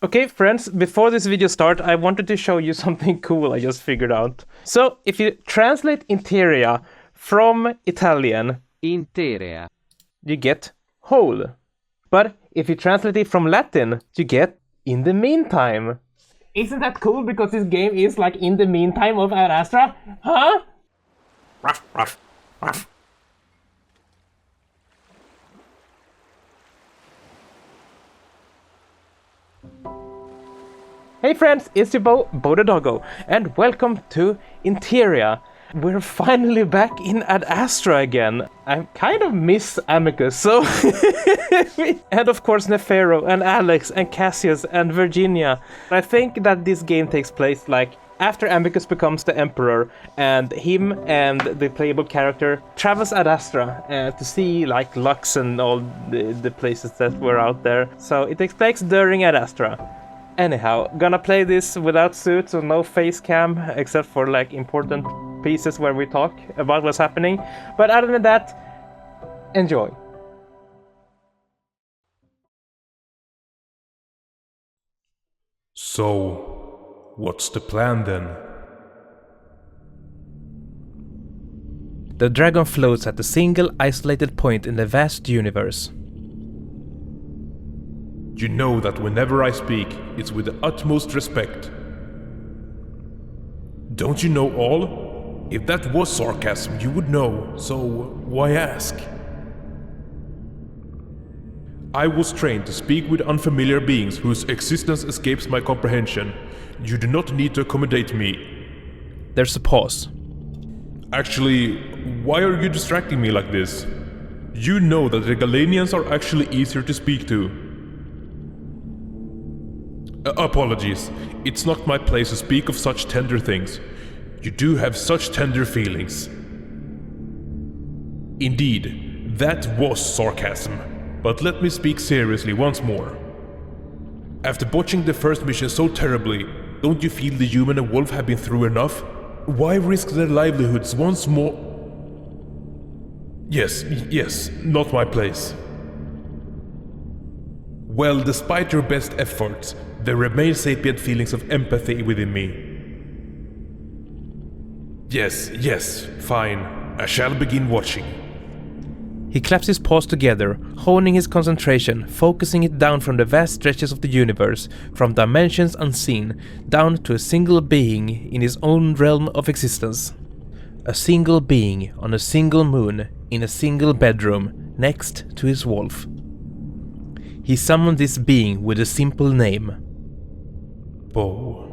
Okay, friends, before this video starts, I wanted to show you something cool I just figured out. So, if you translate Interea from Italian, Interea, you get whole. But if you translate it from Latin, you get in the meantime. Isn't that cool? Because this game is like in the meantime of Adastra? Huh? Ruff, ruff, ruff. Hey friends, it's your Bo the Doggo, and welcome to Interea. We're finally back in Adastra again. I kind of miss Amicus, so... and of course Nefero, and Alex, and Cassius, and Virginia. I think that this game takes place like after Amicus becomes the Emperor, and him and the playable character travels Adastra to see like Lux and all the places that were out there. So it takes place during Adastra. Anyhow, gonna play this without suits or no face cam, except for like important pieces where we talk about what's happening. But other than that, enjoy. So, what's the plan then? The dragon floats at a single isolated point in the vast universe. You know that whenever I speak, it's with the utmost respect. Don't you know all? If that was sarcasm, you would know, so why ask? I was trained to speak with unfamiliar beings whose existence escapes my comprehension. You do not need to accommodate me. There's a pause. Actually, why are you distracting me like this? You know that the Galenians are actually easier to speak to. Apologies, it's not my place to speak of such tender things. You do have such tender feelings. Indeed, that was sarcasm, but let me speak seriously once more. After botching the first mission so terribly, don't you feel the human and wolf have been through enough? Why risk their livelihoods once more? Yes, not my place. Well, despite your best efforts, there remain sapient feelings of empathy within me. Yes, fine. I shall begin watching. He claps his paws together, honing his concentration, focusing it down from the vast stretches of the universe, from dimensions unseen, down to a single being in his own realm of existence. A single being on a single moon, in a single bedroom, next to his wolf. He summoned this being with a simple name. Bo.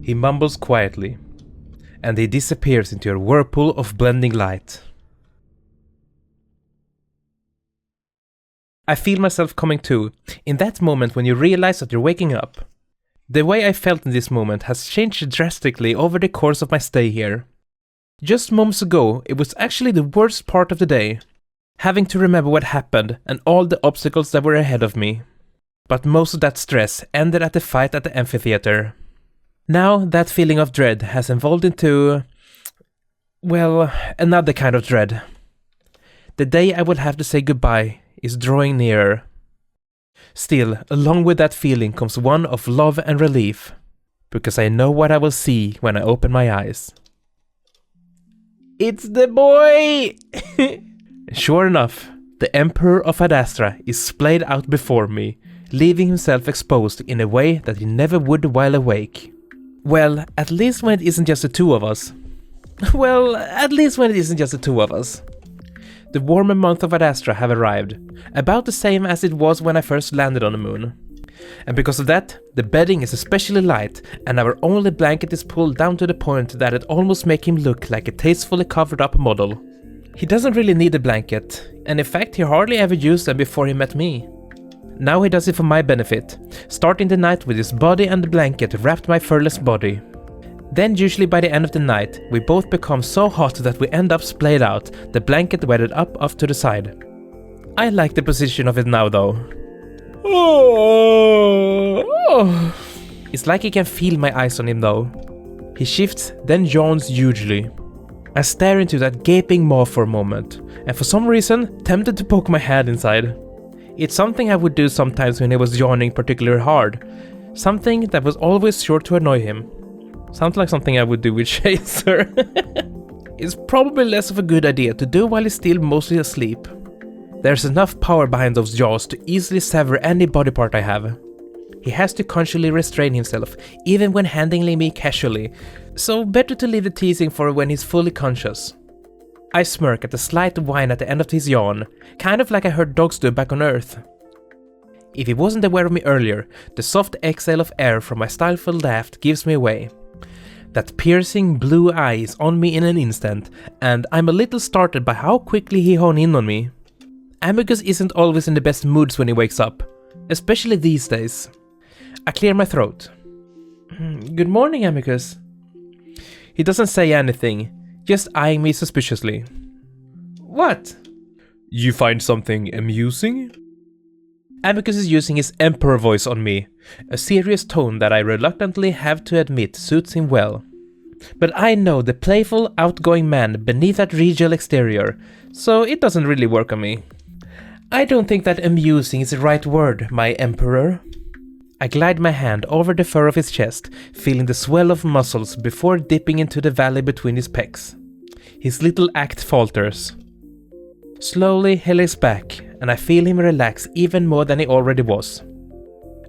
He mumbles quietly, and he disappears into a whirlpool of blending light. I feel myself coming to, in that moment when you realize that you're waking up. The way I felt in this moment has changed drastically over the course of my stay here. Just moments ago, it was actually the worst part of the day. Having to remember what happened and all the obstacles that were ahead of me. But most of that stress ended at the fight at the amphitheater. Now that feeling of dread has evolved into... well, another kind of dread. The day I will have to say goodbye is drawing nearer. Still, along with that feeling comes one of love and relief. Because I know what I will see when I open my eyes. It's the boy! Sure enough, the Emperor of Adastra is splayed out before me, leaving himself exposed in a way that he never would while awake. Well, at least when it isn't just the two of us. The warmer months of Adastra have arrived, about the same as it was when I first landed on the moon. And because of that, the bedding is especially light, and our only blanket is pulled down to the point that it almost makes him look like a tastefully covered up model. He doesn't really need a blanket, and in fact he hardly ever used them before he met me. Now he does it for my benefit, starting the night with his body and the blanket wrapped my furless body. Then usually by the end of the night, we both become so hot that we end up splayed out, the blanket weathered up off to the side. I like the position of it now though. It's like he can feel my eyes on him though. He shifts, then yawns hugely. I stare into that gaping maw for a moment, and for some reason tempted to poke my head inside. It's something I would do sometimes when he was yawning particularly hard. Something that was always sure to annoy him. Sounds like something I would do with Chaser. It's probably less of a good idea to do while he's still mostly asleep. There's enough power behind those jaws to easily sever any body part I have. He has to consciously restrain himself, even when handling me casually, so better to leave the teasing for when he's fully conscious. I smirk at the slight whine at the end of his yawn, kind of like I heard dogs do back on Earth. If he wasn't aware of me earlier, the soft exhale of air from my stifled laugh gives me away. That piercing blue eye is on me in an instant, and I'm a little startled by how quickly he honed in on me. Amicus isn't always in the best moods when he wakes up, especially these days. I clear my throat. Good morning, Amicus. He doesn't say anything, just eyeing me suspiciously. What? You find something amusing? Amicus is using his emperor voice on me, a serious tone that I reluctantly have to admit suits him well. But I know the playful, outgoing man beneath that regal exterior, so it doesn't really work on me. I don't think that amusing is the right word, my emperor. I glide my hand over the fur of his chest, feeling the swell of muscles before dipping into the valley between his pecs. His little act falters. Slowly he lays back, and I feel him relax even more than he already was.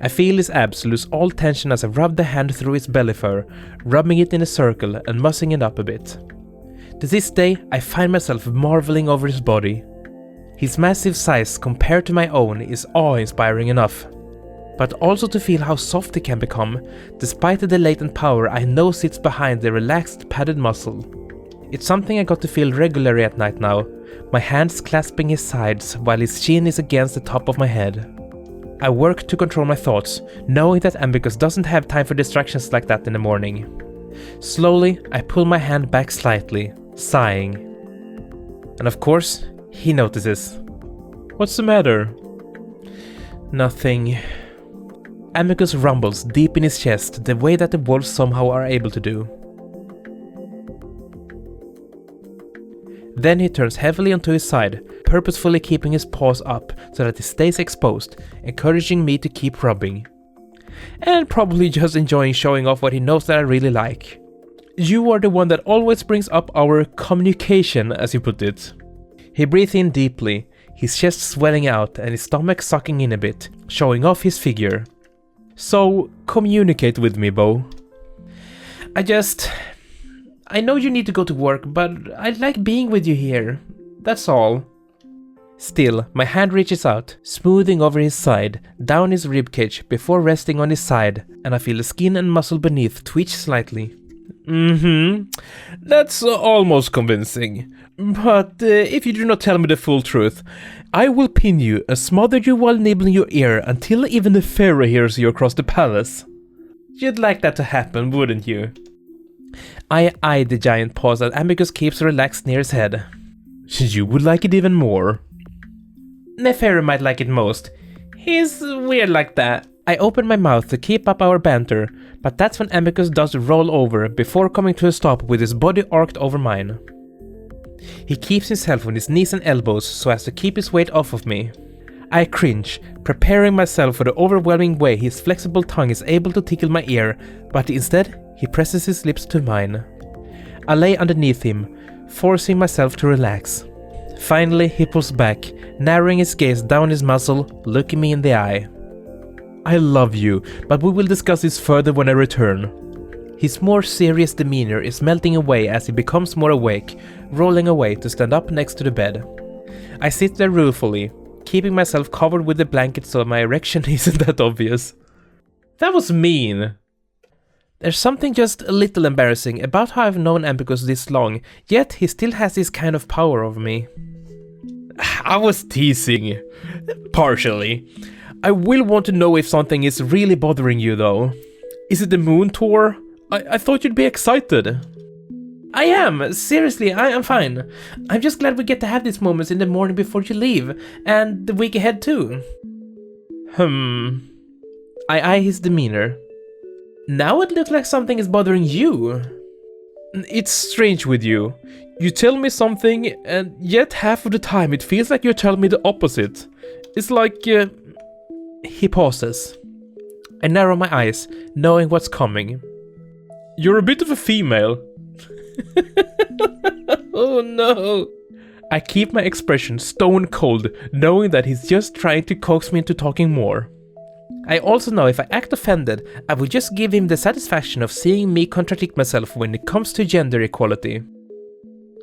I feel his abs lose all tension as I rub the hand through his belly fur, rubbing it in a circle and mussing it up a bit. To this day, I find myself marveling over his body. His massive size compared to my own is awe-inspiring enough, but also to feel how soft he can become, despite the latent power I know sits behind the relaxed padded muscle. It's something I got to feel regularly at night now, my hands clasping his sides while his chin is against the top of my head. I work to control my thoughts, knowing that Amicus doesn't have time for distractions like that in the morning. Slowly, I pull my hand back slightly, sighing. And of course, he notices. What's the matter? Nothing. Amicus rumbles deep in his chest the way that the wolves somehow are able to do. Then he turns heavily onto his side, purposefully keeping his paws up so that he stays exposed, encouraging me to keep rubbing. And probably just enjoying showing off what he knows that I really like. You are the one that always brings up our communication, as you put it. He breathes in deeply, his chest swelling out and his stomach sucking in a bit, showing off his figure. So, communicate with me, Bo. I know you need to go to work, but I like being with you here. That's all. Still, my hand reaches out, smoothing over his side, down his ribcage before resting on his side, and I feel the skin and muscle beneath twitch slightly. That's almost convincing. But if you do not tell me the full truth, I will pin you and smother you while nibbling your ear until even the pharaoh hears you across the palace. You'd like that to happen, wouldn't you? I eye the giant paws that Amicus keeps relaxed near his head. You would like it even more. Neferu might like it most. He's weird like that. I open my mouth to keep up our banter, but that's when Amicus does roll over before coming to a stop with his body arched over mine. He keeps himself on his knees and elbows so as to keep his weight off of me. I cringe, preparing myself for the overwhelming way his flexible tongue is able to tickle my ear, but instead he presses his lips to mine. I lay underneath him, forcing myself to relax. Finally he pulls back, narrowing his gaze down his muzzle, looking me in the eye. I love you, but we will discuss this further when I return. His more serious demeanor is melting away as he becomes more awake, rolling away to stand up next to the bed. I sit there ruefully, keeping myself covered with the blanket so my erection isn't that obvious. That was mean. There's something just a little embarrassing about how I've known Amicus this long, yet he still has this kind of power over me. I was teasing. Partially. I will want to know if something is really bothering you though. Is it the moon tour? I thought you'd be excited. I am. Seriously, I am fine. I'm just glad we get to have these moments in the morning before you leave, and the week ahead too. I eye his demeanor. Now it looks like something is bothering you. It's strange with you. You tell me something, and yet half of the time it feels like you're telling me the opposite. It's like... He pauses. I narrow my eyes, knowing what's coming. You're a bit of a female. Oh no. I keep my expression stone cold, knowing that he's just trying to coax me into talking more. I also know if I act offended, I will just give him the satisfaction of seeing me contradict myself when it comes to gender equality.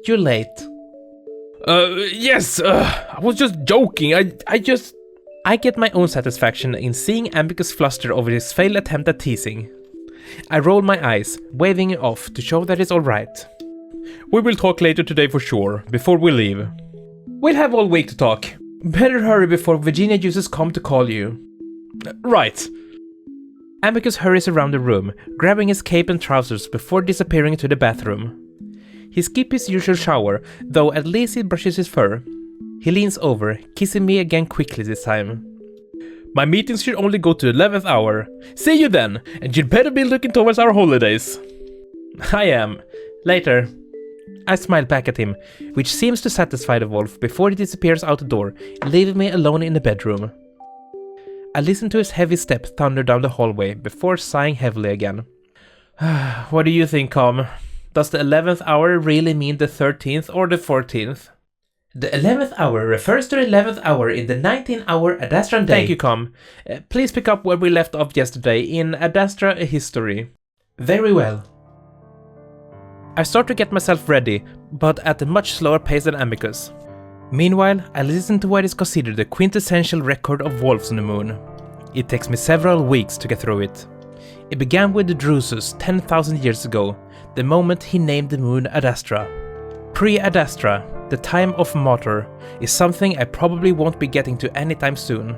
You're late. Yes, I was just joking, I get my own satisfaction in seeing Amicus fluster over his failed attempt at teasing. I roll my eyes, waving it off to show that it's alright. We will talk later today for sure, before we leave. We'll have all week to talk. Better hurry before Virginia users come to call you. Right. Amicus hurries around the room, grabbing his cape and trousers before disappearing into the bathroom. He skips his usual shower, though at least he brushes his fur. He leans over, kissing me again quickly this time. My meetings should only go to the 11th hour. See you then, and you'd better be looking towards our holidays. I am. Later. I smile back at him, which seems to satisfy the wolf before he disappears out the door, leaving me alone in the bedroom. I listen to his heavy step thunder down the hallway before sighing heavily again. What do you think, Com? Does the 11th hour really mean the 13th or the 14th? The 11th hour refers to the 11th hour in the 19-hour Adastra day. Thank you, Com. Please pick up where we left off yesterday in Adastra, a history. Very well. I start to get myself ready, but at a much slower pace than Amicus. Meanwhile, I listen to what is considered the quintessential record of wolves on the moon. It takes me several weeks to get through it. It began with the Drusus 10,000 years ago, the moment he named the moon Adastra. Pre-Adastra, the time of Mater, is something I probably won't be getting to anytime soon.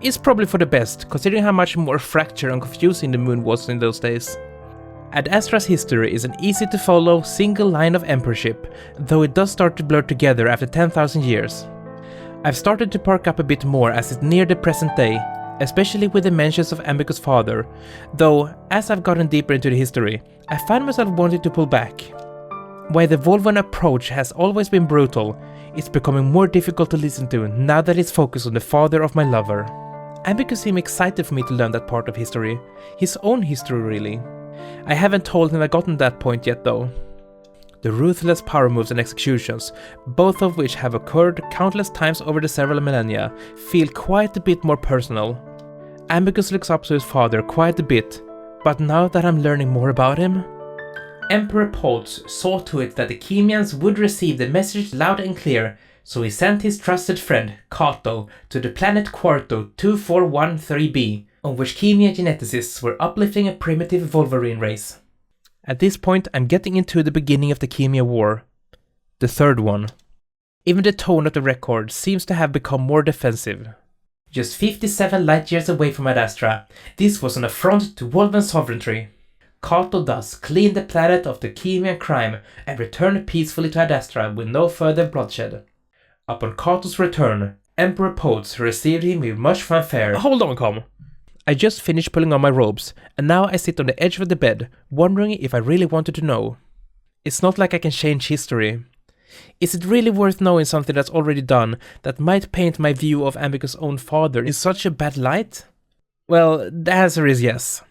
It's probably for the best, considering how much more fractured and confusing the moon was in those days. Adastra's history is an easy-to-follow single line of emperorship, though it does start to blur together after 10,000 years. I've started to perk up a bit more as it near the present day, especially with the mentions of Amicus' father, though as I've gotten deeper into the history, I find myself wanting to pull back. While the Volvan approach has always been brutal, it's becoming more difficult to listen to now that it's focused on the father of my lover. Amicus seemed excited for me to learn that part of history, his own history really. I haven't told him I've gotten that point yet though. The ruthless power moves and executions, both of which have occurred countless times over the several millennia, feel quite a bit more personal. Amicus looks up to his father quite a bit, but now that I'm learning more about him... Emperor Poltz saw to it that the Chemians would receive the message loud and clear, so he sent his trusted friend, Cato, to the planet Quarto 2413b, on which Chemia geneticists were uplifting a primitive Wolverine race. At this point, I'm getting into the beginning of the Chemia War. The third one. Even the tone of the record seems to have become more defensive. Just 57 light years away from Adastra, this was an affront to Wolven sovereignty. Cato thus cleaned the planet of the Chemian crime and returned peacefully to Adastra with no further bloodshed. Upon Cato's return, Emperor Poltz received him with much fanfare. Hold on, Com. I just finished pulling on my robes, and now I sit on the edge of the bed, wondering if I really wanted to know. It's not like I can change history. Is it really worth knowing something that's already done that might paint my view of Amicus' own father in such a bad light? Well, the answer is yes.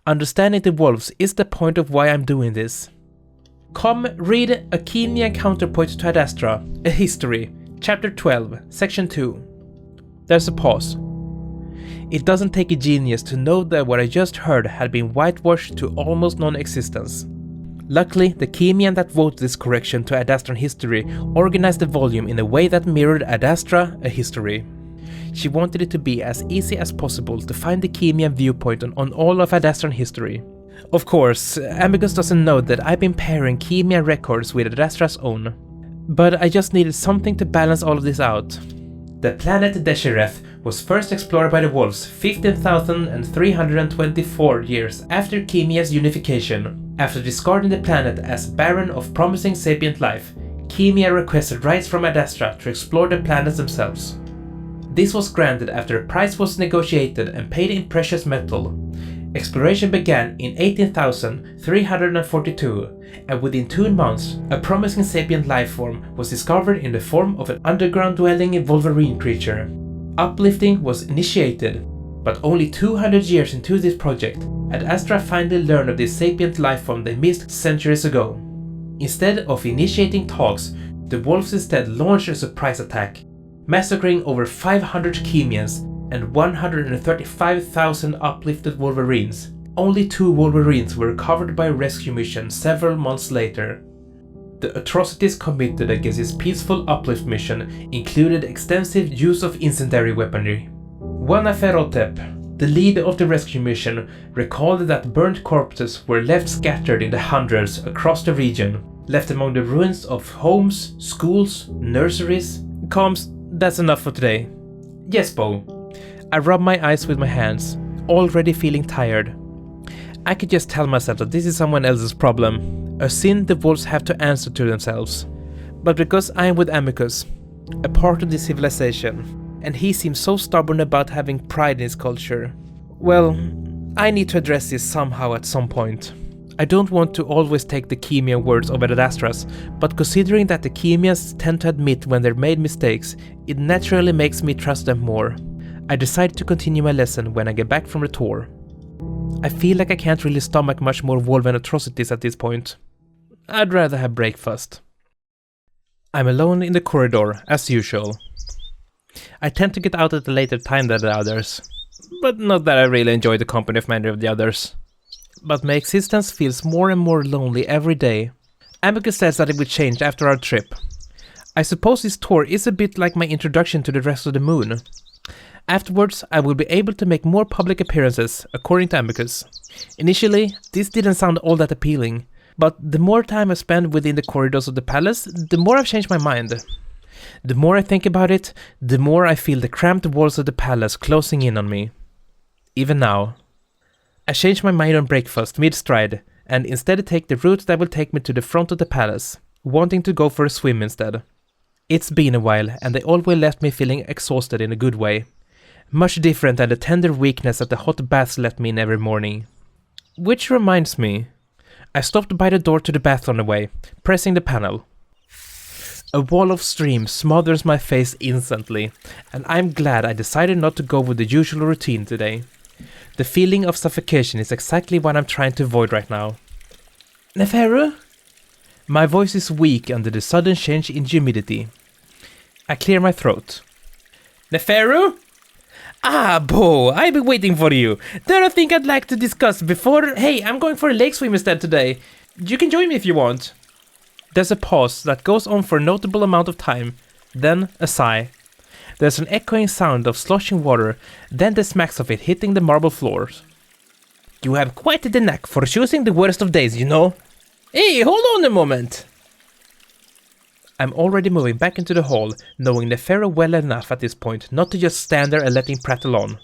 Understanding the wolves is the point of why I'm doing this. Come read A Chemian Counterpoint to Adastra, A History, Chapter 12, Section 2. There's a pause. It doesn't take a genius to know that what I just heard had been whitewashed to almost non-existence. Luckily, the Chemian that wrote this correction to Adastran history organized the volume in a way that mirrored Adastra, A History. She wanted it to be as easy as possible to find the Chemian viewpoint on all of Adastran history. Of course, Amicus doesn't know that I've been pairing Chemian records with Adastra's own. But I just needed something to balance all of this out. The planet Deshereth was first explored by the wolves 15,324 years after Chemia's unification. After discarding the planet as barren of promising sapient life, Chemia requested rights from Adastra to explore the planets themselves. This was granted after a price was negotiated and paid in precious metal. Exploration began in 18,342, and within 2 months, a promising sapient life form was discovered in the form of an underground dwelling Wolverine creature. Uplifting was initiated, but only 200 years into this project, Adastra finally learned of this sapient life form they missed centuries ago. Instead of initiating talks, the wolves instead launched a surprise attack, massacring over 500 Chemians and 135,000 uplifted Wolverines. Only 2 Wolverines were recovered by a rescue mission several months later. The atrocities committed against this peaceful uplift mission included extensive use of incendiary weaponry. Wanaferotep, the leader of the rescue mission, recalled that burnt corpses were left scattered in the hundreds across the region, left among the ruins of homes, schools, nurseries. Combs, that's enough for today. Yes, Bo. I rub my eyes with my hands, already feeling tired. I could just tell myself that this is someone else's problem, a sin the wolves have to answer to themselves. But because I am with Amicus, a part of this civilization, and he seems so stubborn about having pride in his culture, well, I need to address this somehow at some point. I don't want to always take the Chemian words over Adastra's, but considering that the Chemians tend to admit when they've made mistakes, it naturally makes me trust them more. I decide to continue my lesson when I get back from the tour. I feel like I can't really stomach much more wolven atrocities at this point. I'd rather have breakfast. I'm alone in the corridor, as usual. I tend to get out at a later time than the others, but not that I really enjoy the company of many of the others. But my existence feels more and more lonely every day. Amicus says that it will change after our trip. I suppose this tour is a bit like my introduction to the rest of the moon. Afterwards, I will be able to make more public appearances, according to Amicus. Initially, this didn't sound all that appealing, but the more time I spend within the corridors of the palace, the more I've changed my mind. The more I think about it, the more I feel the cramped walls of the palace closing in on me. Even now. I change my mind on breakfast mid-stride, and instead take the route that will take me to the front of the palace, wanting to go for a swim instead. It's been a while, and they always left me feeling exhausted in a good way. Much different than the tender weakness that the hot baths let me in every morning. Which reminds me, I stopped by the door to the bath on the way, pressing the panel. A wall of steam smothers my face instantly, and I'm glad I decided not to go with the usual routine today. The feeling of suffocation is exactly what I'm trying to avoid right now. Neferu? My voice is weak under the sudden change in humidity. I clear my throat. Neferu? Ah, Bo, I've been waiting for you. There are things I'd like to discuss before... Hey, I'm going for a lake swim instead today. You can join me if you want. There's a pause that goes on for a notable amount of time, then a sigh. There's an echoing sound of sloshing water, then the smacks of it hitting the marble floors. You have quite the knack for choosing the worst of days, you know. Hey, hold on a moment. I'm already moving back into the hall, knowing Neferu well enough at this point not to just stand there and let him prattle on.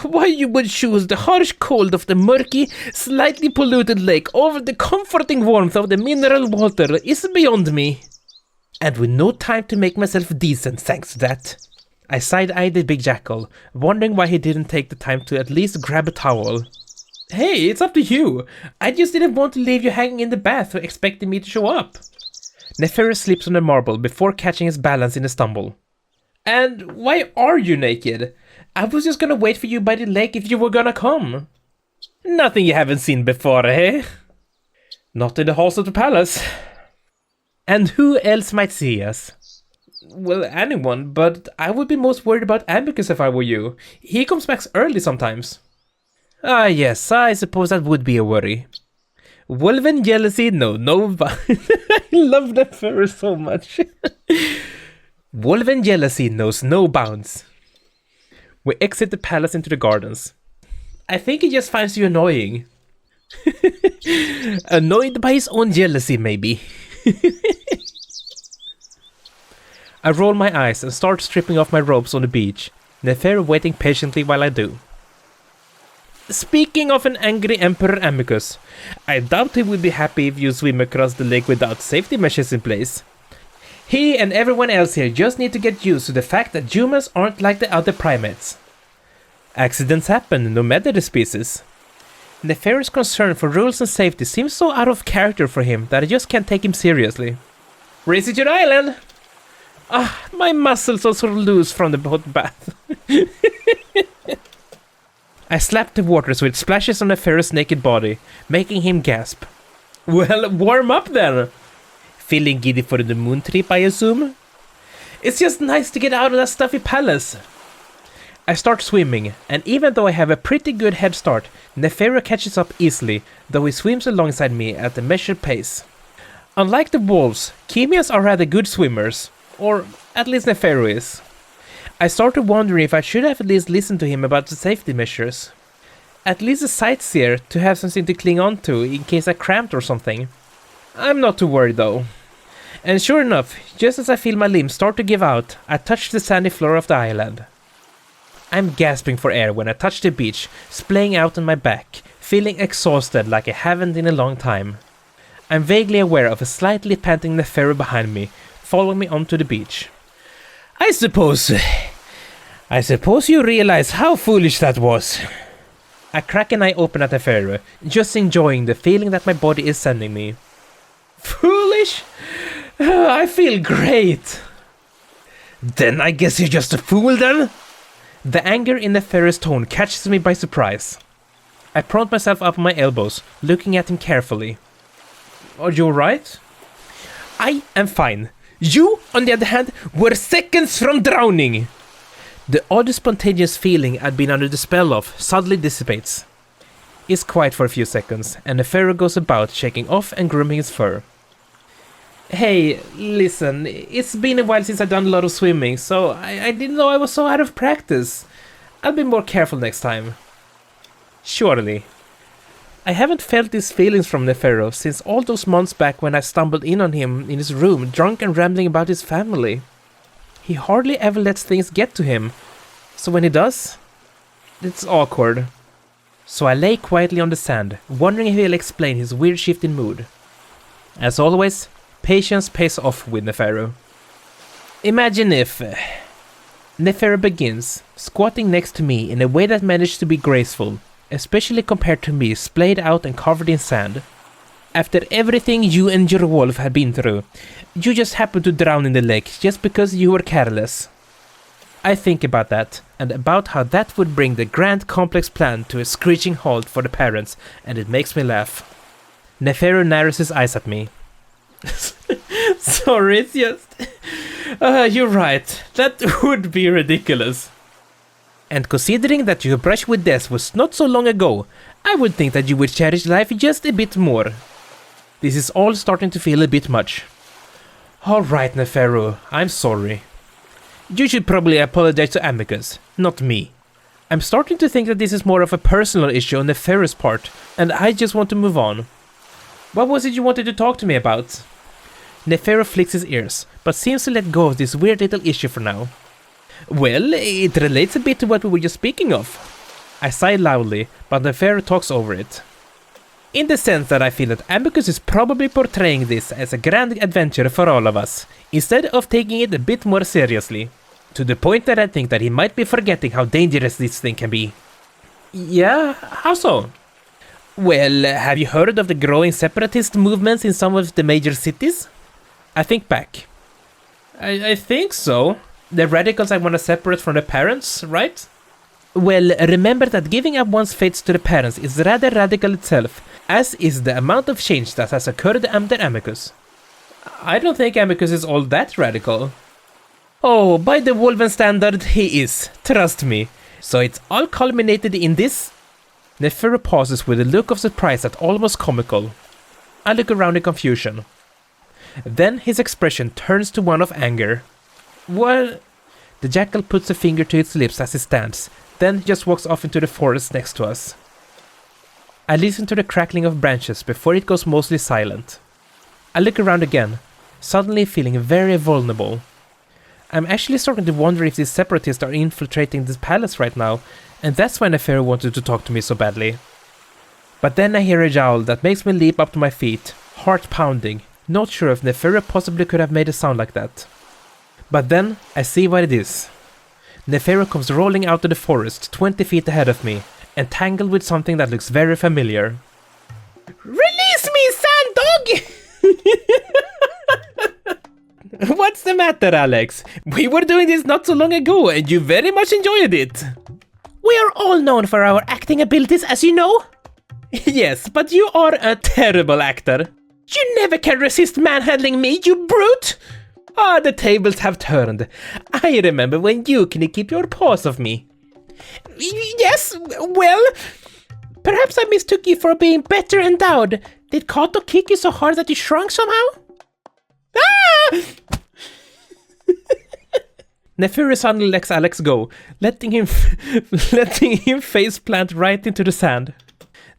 Why you would choose the harsh cold of the murky, slightly polluted lake over the comforting warmth of the mineral water is beyond me. And with no time to make myself decent thanks to that. I side-eyed the big jackal, wondering why he didn't take the time to at least grab a towel. Hey, it's up to you. I just didn't want to leave you hanging in the bath expecting me to show up. Neferu slips on the marble before catching his balance in a stumble. And why are you naked? I was just gonna wait for you by the lake if you were gonna come. Nothing you haven't seen before, eh? Not in the halls of the palace. And who else might see us? Well, anyone, but I would be most worried about Amicus if I were you. He comes back early sometimes. Ah yes, I suppose that would be a worry. Wolven jealousy, no. I love that furry so much. Wolven jealousy knows no bounds. We exit the palace into the gardens. I think he just finds you annoying. Annoyed by his own jealousy, maybe. I roll my eyes and start stripping off my robes on the beach, Neferu waiting patiently while I do. Speaking of an angry Emperor Amicus, I doubt he would be happy if you swim across the lake without safety measures in place. He and everyone else here just need to get used to the fact that humans aren't like the other primates. Accidents happen, no matter the species. Neferu's concern for rules and safety seems so out of character for him that I just can't take him seriously. Race it your island! My muscles are sort of loose from the hot bath. I slapped the water so it splashes on Nefero's naked body, making him gasp. Well, warm up then! Feeling giddy for the moon trip, I assume? It's just nice to get out of that stuffy palace. I start swimming, and even though I have a pretty good head start, Nefero catches up easily, though he swims alongside me at a measured pace. Unlike the wolves, Chemias are rather good swimmers, or at least Nefero is. I started wondering if I should have at least listened to him about the safety measures. At least a sightseer to have something to cling on to in case I cramped or something. I'm not too worried though. And sure enough, just as I feel my limbs start to give out, I touch the sandy floor of the island. I'm gasping for air when I touch the beach, splaying out on my back, feeling exhausted like I haven't in a long time. I'm vaguely aware of a slightly panting Nefero behind me, following me onto the beach. I suppose you realize how foolish that was. I crack an eye open at Nefero, just enjoying the feeling that my body is sending me. Foolish? I feel great. Then I guess you're just a fool then? The anger in Nefero's tone catches me by surprise. I prod myself up on my elbows, looking at him carefully. Are you alright? I am fine. You, on the other hand, were seconds from drowning. The odd spontaneous feeling I'd been under the spell of suddenly dissipates. It's quiet for a few seconds, and Nefero goes about shaking off and grooming his fur. Hey, listen, it's been a while since I've done a lot of swimming, so I didn't know I was so out of practice. I'll be more careful next time. Surely. I haven't felt these feelings from Nefero since all those months back when I stumbled in on him in his room, drunk and rambling about his family. He hardly ever lets things get to him, so when he does, it's awkward. So I lay quietly on the sand, wondering if he'll explain his weird shift in mood. As always, patience pays off with Nefero. Imagine if... Nefero begins, squatting next to me in a way that managed to be graceful, especially compared to me splayed out and covered in sand. After everything you and your wolf had been through, you just happened to drown in the lake just because you were careless. I think about that, and about how that would bring the grand complex plan to a screeching halt for the parents, and it makes me laugh. Nefero narrows his eyes at me. Sorry, it's just... you're right, that would be ridiculous. And considering that your brush with death was not so long ago, I would think that you would cherish life just a bit more. This is all starting to feel a bit much. Alright, Nefero, I'm sorry. You should probably apologize to Amicus, not me. I'm starting to think that this is more of a personal issue on Nefero's part, and I just want to move on. What was it you wanted to talk to me about? Nefero flicks his ears, but seems to let go of this weird little issue for now. Well, it relates a bit to what we were just speaking of. I sigh loudly, but Nefero talks over it. In the sense that I feel that Amicus is probably portraying this as a grand adventure for all of us, instead of taking it a bit more seriously. To the point that I think that he might be forgetting how dangerous this thing can be. Yeah? How so? Well, have you heard of the growing separatist movements in some of the major cities? I think back. I think so. The radicals I want to separate from the parents, right? Well, remember that giving up one's fates to the parents is rather radical itself, as is the amount of change that has occurred under Amicus. I don't think Amicus is all that radical. Oh, by the Wolven standard, he is, trust me. So it's all culminated in this? Nefero pauses with a look of surprise that's almost comical. I look around in confusion. Then his expression turns to one of anger. What? The jackal puts a finger to its lips as he stands, then just walks off into the forest next to us. I listen to the crackling of branches before it goes mostly silent. I look around again, suddenly feeling very vulnerable. I'm actually starting to wonder if these separatists are infiltrating this palace right now, and that's why Nefero wanted to talk to me so badly. But then I hear a yowl that makes me leap up to my feet, heart pounding, not sure if Nefero possibly could have made a sound like that. But then I see what it is. Nefero comes rolling out of the forest 20 feet ahead of me, entangled with something that looks very familiar. Release me, sand dog! What's What's the matter, Alex? We were doing this not so long ago and you very much enjoyed it. We are all known for our acting abilities, as you know. Yes, but you are a terrible actor. You never can resist manhandling me, you brute! Ah, the tables have turned. I remember when you couldn't keep your paws off me. Yes, well, perhaps I mistook you for being better endowed. Did Kato kick you so hard that you shrunk somehow? Ah! Neferu suddenly lets Alex go, letting him face plant right into the sand.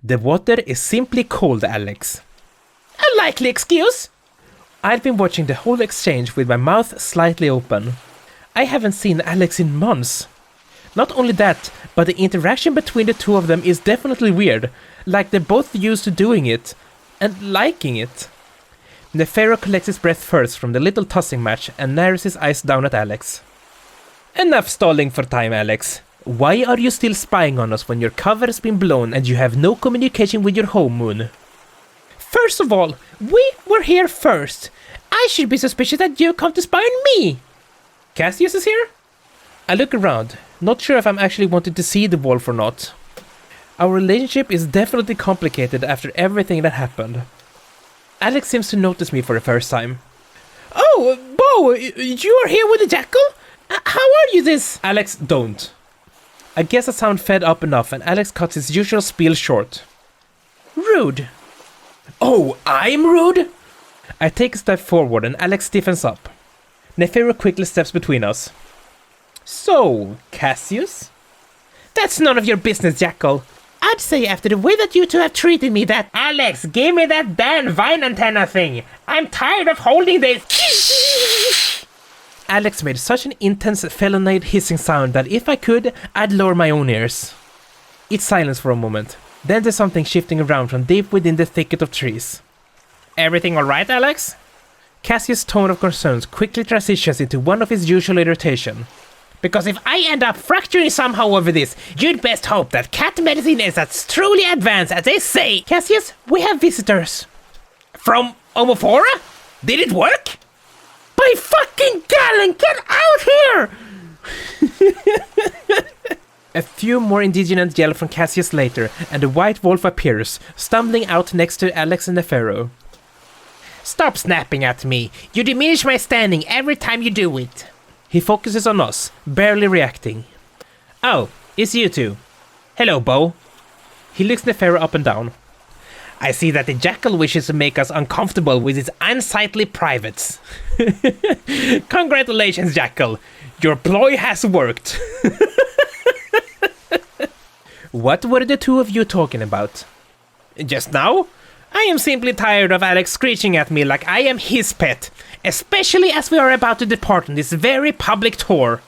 The water is simply cold, Alex. A likely excuse. I've been watching the whole exchange with my mouth slightly open. I haven't seen Alex in months. Not only that, but the interaction between the two of them is definitely weird, like they're both used to doing it, and liking it. Neferu collects his breath first from the little tossing match and narrows his eyes down at Alex. Enough stalling for time, Alex. Why are you still spying on us when your cover has been blown and you have no communication with your home moon? First of all, we were here first. I should be suspicious that you come to spy on me. Cassius is here? I look around, not sure if I'm actually wanting to see the wolf or not. Our relationship is definitely complicated after everything that happened. Alex seems to notice me for the first time. Oh, Bo, you are here with the jackal? How are you this? Alex, don't. I guess I sound fed up enough and Alex cuts his usual spiel short. Rude. Oh, I'm rude? I take a step forward and Alex stiffens up. Neferu quickly steps between us. So, Cassius? That's none of your business, Jackal. I'd say after the way that you two have treated me that... Alex, give me that damn vine antenna thing! I'm tired of holding this... Alex made such an intense felonade hissing sound that if I could, I'd lower my own ears. It's silence for a moment. Then there's something shifting around from deep within the thicket of trees. Everything alright, Alex? Cassius' tone of concerns quickly transitions into one of his usual irritation. Because if I end up fracturing somehow over this, you'd best hope that cat medicine is as truly advanced as they say. Cassius, we have visitors. From Omophora? Did it work? By fucking Galen, get out here! A few more indignant yell from Cassius later, and the white wolf appears, stumbling out next to Alex and Neferu. Stop snapping at me. You diminish my standing every time you do it. He focuses on us, barely reacting. Oh, it's you two. Hello, Bo. He looks Neferu up and down. I see that the jackal wishes to make us uncomfortable with his unsightly privates. Congratulations, Jackal. Your ploy has worked. What were the two of you talking about? Just now? I am simply tired of Alex screeching at me like I am his pet, especially as we are about to depart on this very public tour.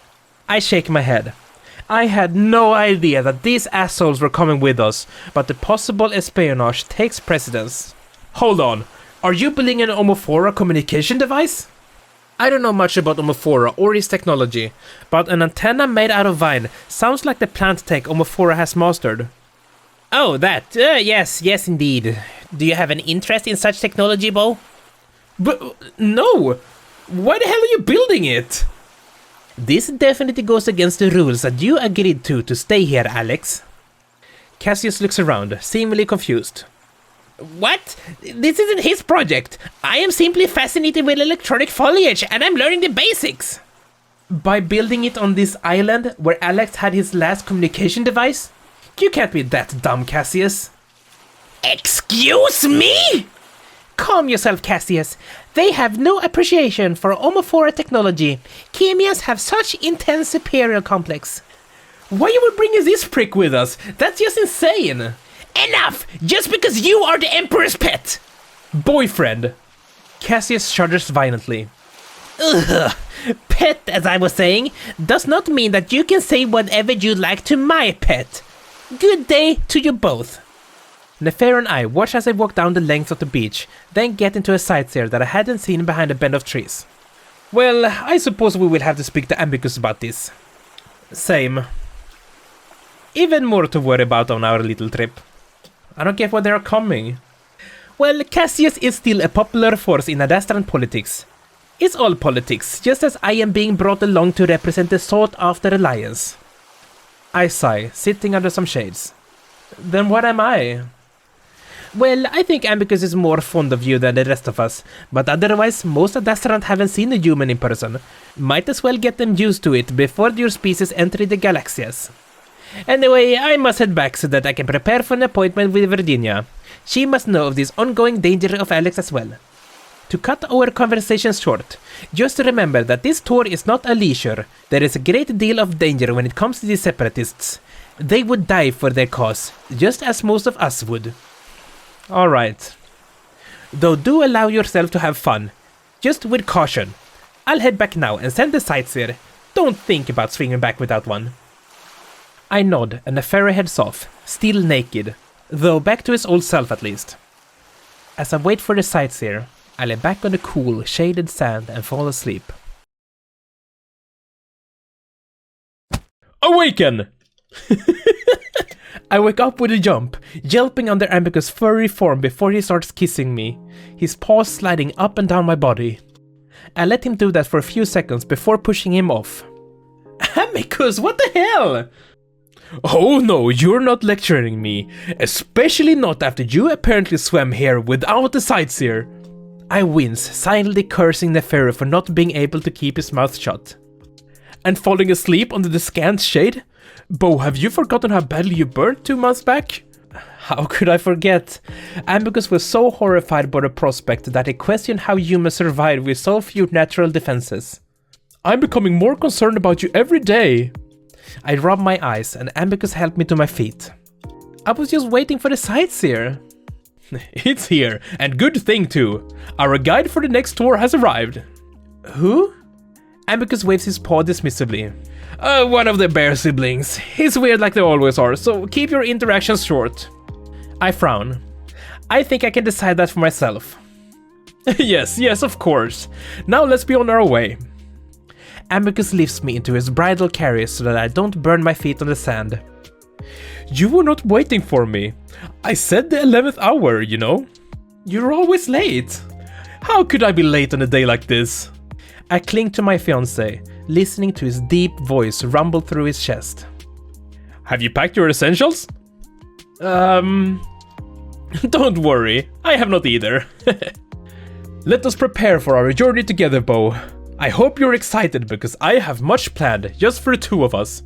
I shake my head. I had no idea that these assholes were coming with us, but the possible espionage takes precedence. Hold on, are you building an Omophora communication device? I don't know much about Omophora or his technology, but an antenna made out of vine sounds like the plant tech Omophora has mastered. Oh, that. Yes indeed. Do you have an interest in such technology, Bo? But, no! Why the hell are you building it? This definitely goes against the rules that you agreed to stay here, Alex. Cassius looks around, seemingly confused. What? This isn't his project. I am simply fascinated with electronic foliage and I'm learning the basics. By building it on this island where Alex had his last communication device? You can't be that dumb, Cassius. Excuse me? Calm yourself, Cassius. They have no appreciation for Omophora technology. Chemians have such intense superior complex. Why you would bring this prick with us? That's just insane. Enough! Just because you are the Emperor's pet! Boyfriend. Cassius shudders violently. Ugh. Pet, as I was saying, does not mean that you can say whatever you like to my pet. Good day to you both. Neferu and I watch as I walk down the length of the beach, then get into a sightseer that I hadn't seen behind a bend of trees. Well, I suppose we will have to speak to Amicus about this. Same. Even more to worry about on our little trip. I don't get why they are coming. Well, Cassius is still a popular force in Adastran politics. It's all politics, just as I am being brought along to represent the sought-after alliance. I sigh, sitting under some shades. Then what am I? Well, I think Amicus is more fond of you than the rest of us, but otherwise, most Adastra haven't seen a human in person. Might as well get them used to it before your species enter the galaxias. Anyway, I must head back so that I can prepare for an appointment with Virginia. She must know of this ongoing danger of Alex as well. To cut our conversation short, just remember that this tour is not a leisure. There is a great deal of danger when it comes to the separatists. They would die for their cause, just as most of us would. Alright. Though do allow yourself to have fun. Just with caution. I'll head back now and send the sightseer. Don't think about swinging back without one. I nod and the ferry heads off, still naked. Though back to his old self at least. As I wait for the sightseer, I lay back on the cool, shaded sand and fall asleep. Awaken! I wake up with a jump, yelping under Amicus' furry form before he starts kissing me, his paws sliding up and down my body. I let him do that for a few seconds before pushing him off. Amicus, what the hell? Oh no, you're not lecturing me, especially not after you apparently swam here without a sightseer. I wince, silently cursing Neferu for not being able to keep his mouth shut. And falling asleep under the scant shade? Bo, have you forgotten how badly you burned 2 months back? How could I forget? Amicus was so horrified by the prospect that he questioned how humans survived with so few natural defenses. I'm becoming more concerned about you every day. I rubbed my eyes and Amicus helped me to my feet. I was just waiting for the sightseer. It's here, and good thing too. Our guide for the next tour has arrived. Who? Amicus waves his paw dismissively. One of the bear siblings. He's weird like they always are, so keep your interactions short. I frown. I think I can decide that for myself. Yes, of course. Now let's be on our way. Amicus lifts me into his bridal carriage so that I don't burn my feet on the sand. You were not waiting for me. I said the 11th hour, you know. You're always late. How could I be late on a day like this? I cling to my fiancé, listening to his deep voice rumble through his chest. Have you packed your essentials? Don't worry, I have not either. Let us prepare for our journey together, Bo. I hope you're excited because I have much planned just for the two of us.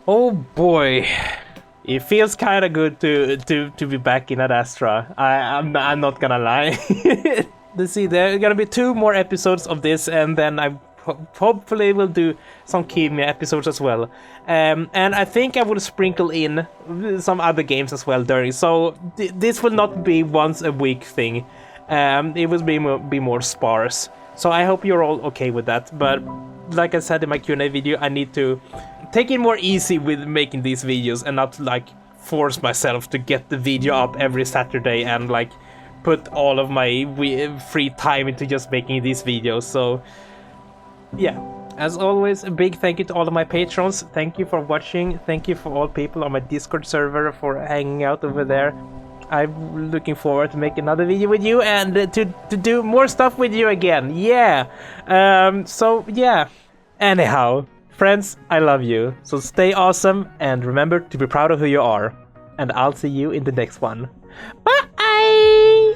Oh boy. It feels kind of good to be back in Adastra. I'm not gonna lie. Let's see, there are gonna be 2 more episodes of this, and then I hopefully will do some Kimia episodes as well. And I think I will sprinkle in some other games as well during. So this will not be once a week thing. It will be more sparse. So I hope you're all okay with that. But like I said in my Q&A video, I need to take it more easy with making these videos and not like force myself to get the video up every Saturday and like put all of my free time into just making these videos. So yeah, as always, a big thank you to all of my patrons. Thank you for watching. Thank you for all people on my Discord server for hanging out over there. I'm looking forward to make another video with you and to do more stuff with you again. Yeah. So yeah. Anyhow, friends, I love you. So stay awesome and remember to be proud of who you are. And I'll see you in the next one. Bye!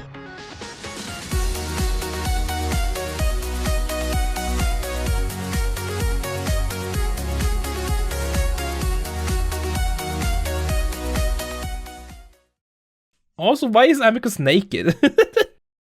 Also, why is Amicus naked?